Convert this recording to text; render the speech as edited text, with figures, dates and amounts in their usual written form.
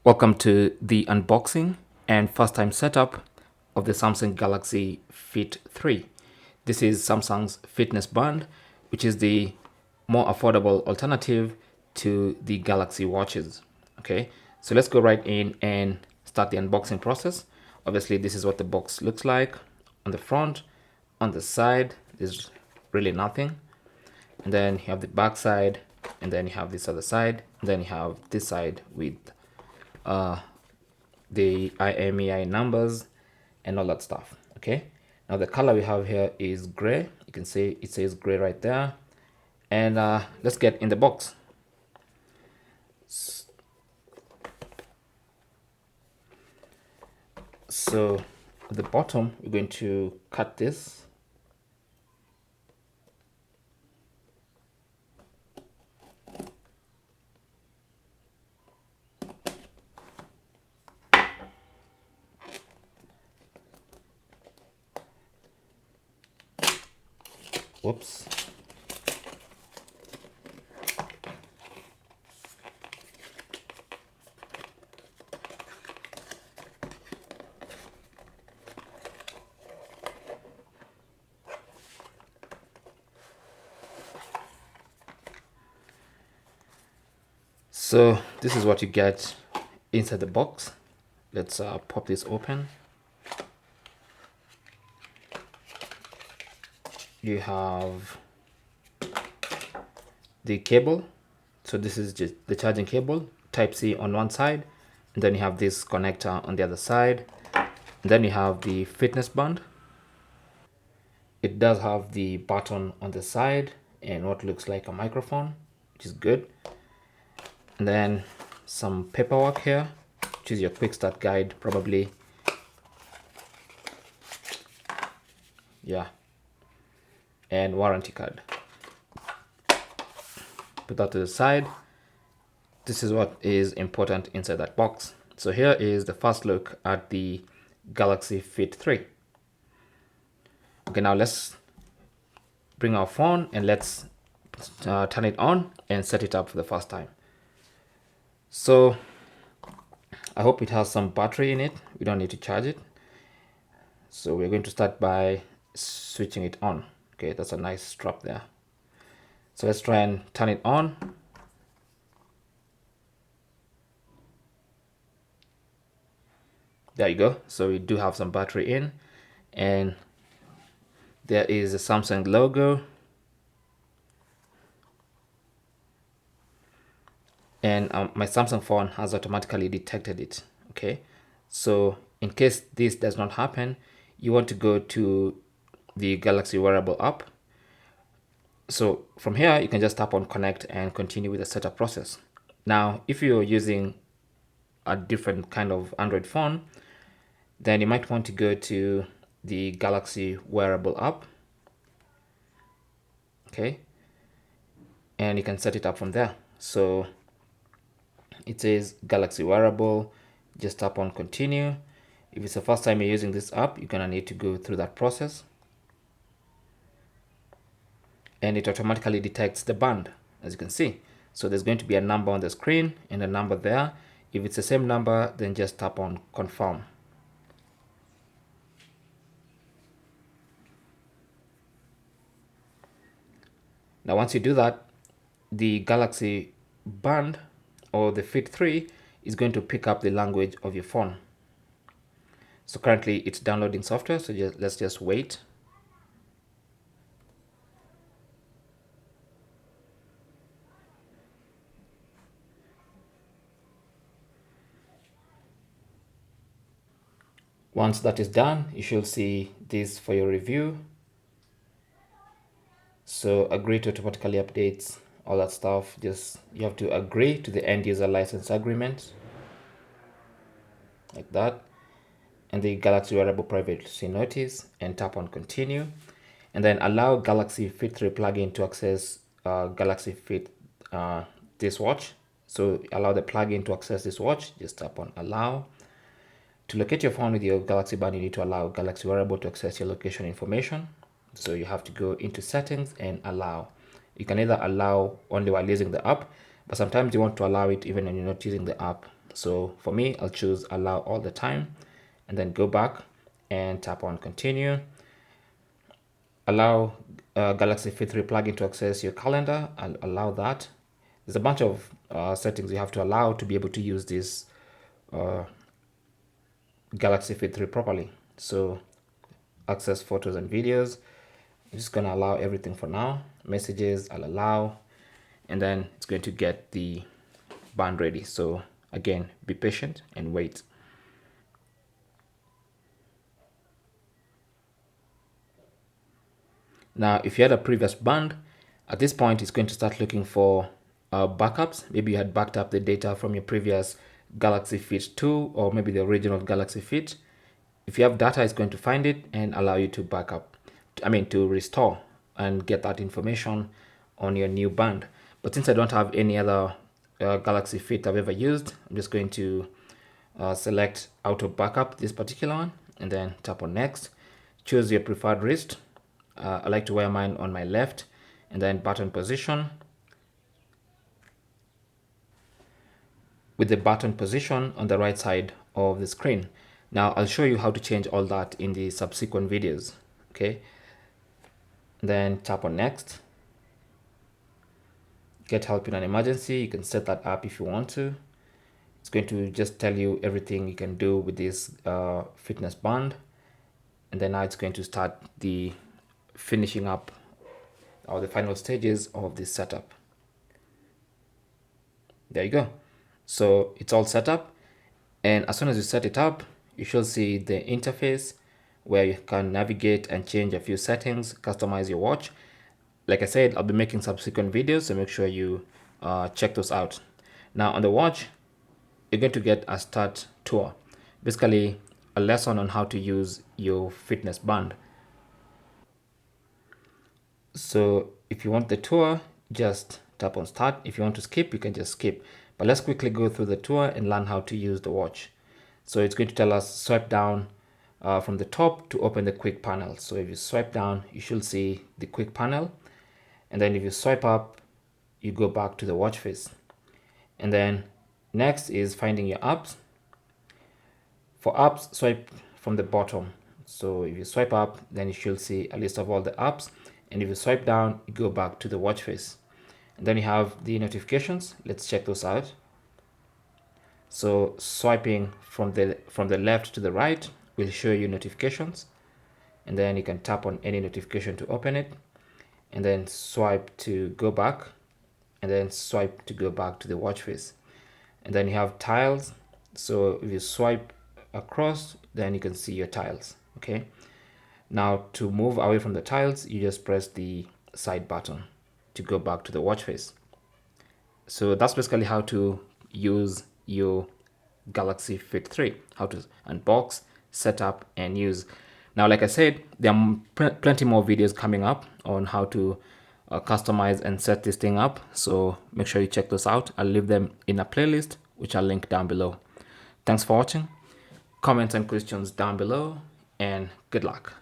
Welcome to the unboxing and first time setup of the Samsung Galaxy Fit 3. This is Samsung's fitness band, which is the more affordable alternative to the Galaxy watches. Okay, so let's go right in and start the unboxing process. Obviously, this is what the box looks like on the front. On the side, there's really nothing. And then you have the back side, and then you have this other side, and then you have this side with the IMEI numbers and all that stuff. Okay, now the color we have here is gray. You can see it says gray right there. And let's get in the box. So at the bottom, we're going to cut this. Whoops. So this is what you get inside the box. Let's pop this open. You have the cable. So this is just the charging cable, type C on one side, and then you have this connector on the other side. And then you have the fitness band. It does have the button on the side and what looks like a microphone, which is good. And then some paperwork here, which is your quick start guide, probably. Yeah. And warranty card. Put that to the side. This is what is important inside that box. So here is the first look at the Galaxy Fit 3. Okay, now let's bring our phone and let's turn it on and set it up for the first time. So I hope it has some battery in it. We don't need to charge it. So we're going to start by switching it on. Okay, that's a nice strap there. So let's try and turn it on. There you go. So we do have some battery in, and there is a Samsung logo. And my Samsung phone has automatically detected it. Okay, so in case this does not happen, you want to go to the Galaxy Wearable app. So from here, you can just tap on connect and continue with the setup process. Now, if you're using a different kind of Android phone, then you might want to go to the Galaxy Wearable app. Okay, and you can set it up from there. So it says Galaxy Wearable, just tap on continue. If it's the first time you're using this app, you're gonna need to go through that process. And it automatically detects the band, as you can see. So there's going to be a number on the screen and a number there. If it's the same number, then just tap on confirm. Now once you do that, the Galaxy band or the Fit 3 is going to pick up the language of your phone. So currently it's downloading software, so let's just wait. Once that is done, you should see this for your review. So agree to automatically updates, all that stuff. Just you have to agree to the end user license agreement, like that, and the Galaxy Wearable privacy notice, and tap on continue, and then allow Galaxy Fit 3 plugin to access Galaxy Fit this watch. So allow the plugin to access this watch. Just tap on allow. To locate your phone with your Galaxy band, you need to allow Galaxy Wearable to access your location information. So you have to go into settings and allow. You can either allow only while using the app, but sometimes you want to allow it even when you're not using the app. So for me, I'll choose allow all the time, and then go back and tap on continue. Allow Galaxy Fit 3 plugin to access your calendar. I'll allow that. There's a bunch of settings you have to allow to be able to use this Galaxy Fit 3 properly. So access photos and videos. I'm just gonna allow everything for now. Messages, I'll allow, and then it's going to get the band ready. So again, be patient and wait. Now, if you had a previous band, at this point, it's going to start looking for backups. Maybe you had backed up the data from your previous Galaxy Fit 2 or maybe the original Galaxy Fit. If you have data, it's going to find it and allow you to backup, to restore and get that information on your new band. But since I don't have any other Galaxy Fit I've ever used, I'm just going to select auto backup, this particular one, and then tap on next. Choose your preferred wrist. I like to wear mine on my left, and then button position. With the button position on the right side of the screen. Now I'll show you how to change all that in the subsequent videos. Okay. Then tap on next. Get help in an emergency. You can set that up if you want to. It's going to just tell you everything you can do with this fitness band. And then now it's going to start the finishing up or the final stages of this setup. There you go. So it's all set up, and as soon as you set it up, you should see the interface where you can navigate and change a few settings, customize your watch. Like I said, I'll be making subsequent videos, so make sure you check those out. Now on the watch, you're going to get a start tour, basically a lesson on how to use your fitness band. So if you want the tour, just tap on start. If you want to skip, you can just skip. But let's quickly go through the tour and learn how to use the watch. So it's going to tell us swipe down from the top to open the quick panel. So if you swipe down, you should see the quick panel. And then if you swipe up, you go back to the watch face. And then next is finding your apps. For apps, swipe from the bottom. So if you swipe up, then you should see a list of all the apps. And if you swipe down, you go back to the watch face. And then you have the notifications. Let's check those out. So swiping from the left to the right will show you notifications. And then you can tap on any notification to open it. And then swipe to go back. And then swipe to go back to the watch face. And then you have tiles. So if you swipe across, then you can see your tiles. Okay. Now to move away from the tiles, you just press the side button to go back to the watch face. So that's basically how to use your Galaxy Fit 3, how to unbox, set up, and use. Now, like I said, there are plenty more videos coming up on how to customize and set this thing up. So make sure you check those out. I'll leave them in a playlist, which I'll link down below. Thanks for watching. Comments and questions down below, and good luck.